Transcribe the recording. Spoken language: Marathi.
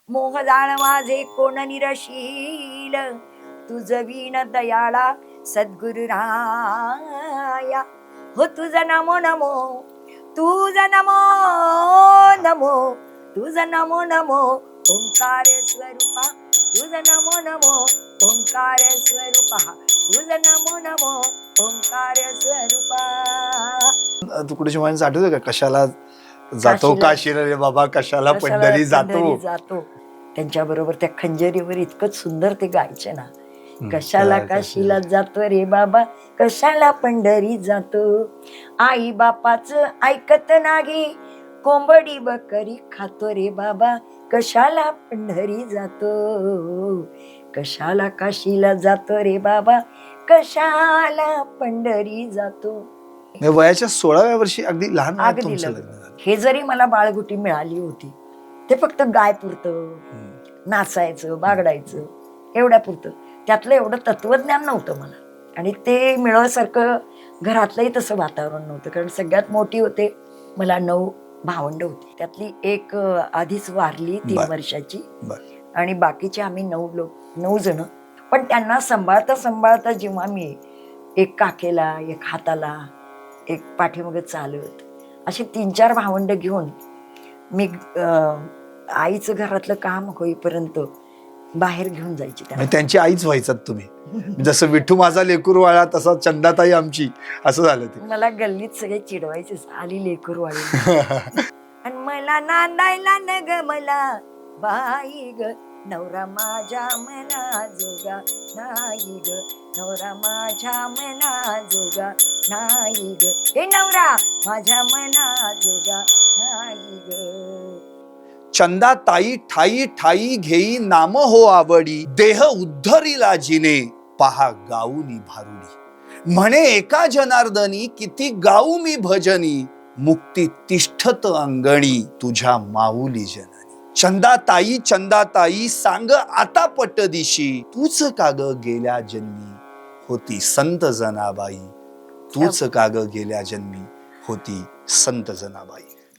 मोहदाळ माझे कोण निरशील, तुझ वीण दयाळा सद्गुरु राया. हो तुझ नमो नमो, तुझ नमो नमो, तुझ नमो नमो ओंकार स्वरूपा. तुझ नमो नमो ओंकार स्वरूपा. तुझ नमो नमो ओंकार स्वरूपा. तुकडोजी महाराजांचं आठवतं का, कशाला जातो काशीला रे बाबा, कशाला पंढरी जातो. त्यांच्या बरोबर त्या खंजरीवर इतकंच सुंदर ते गायचे ना. कशाला काशीला जातो रे बाबा, कशाला पंढरी जातो. आई बापाच ऐकत नाही, कोंबडी बकरी खातो रे बाबा, कशाला पंढरी जातो. कशाला काशीला जातो रे बाबा, कशाला पंढरी जातो. वयाच्या 16व्या वर्षी अगदी लहान वयात अगदी तुमचं लग्न. लग्न झालं. हे जरी मला बाळगुटी मिळाली होती, ते फक्त गाय पुरतं, नाचायचं बागडायचं एवढ्या पुरतं. त्यातलं एवढं तत्वज्ञान नव्हतं मला. आणि ते मिळवण्यासारखं घरातलंही तसं वातावरण नव्हतं. कारण सगळ्यात मोठी होते, मला 9 भावंड होती. त्यातली एक आधीच वारली 3 वर्षाची. आणि बाकीचे आम्ही 9 जण. पण त्यांना सांभाळता सांभाळता जेव्हा मी एक काकेला, एक हाताला, एक पाठीमागे चालत, असे 3-4 भावंड घेऊन मी आईचं घरातलं काम होईपर्यंत बाहेर घेऊन जायची. त्यांची आईच व्हायचात तुम्ही. जसं विठू माझा लेकूर वाळा, तसा चंदाताई आमची, असं झालं ते. मला गल्लीत सगळे चिडवायचे, आली लेकूर वाळी. आणि मला नांदायला न ग मला बाई ग, नवरा माझ्या मना जोगा नाही ग, नवरा माझ्या मना जोगा नाही ग, हे नवरा माझ्या मना जोगा नाही ग. चंदा ताई ठाई ठाई घेई नाम हो आवडी, देह उद्धरिला जिने पहा गाऊनी भारुडी. म्हणे एका जनार्दनी किती गाऊ मी भजनी, मुक्ती तिष्ठत अंगणी तुझ्या माऊली जननी. चंदा ताई सांग आता पटदिशी, तूच काग गेल्या जन्मी होती संत जनाबाई. तूच काग गेल्या जन्मी होती संत जनाबाई.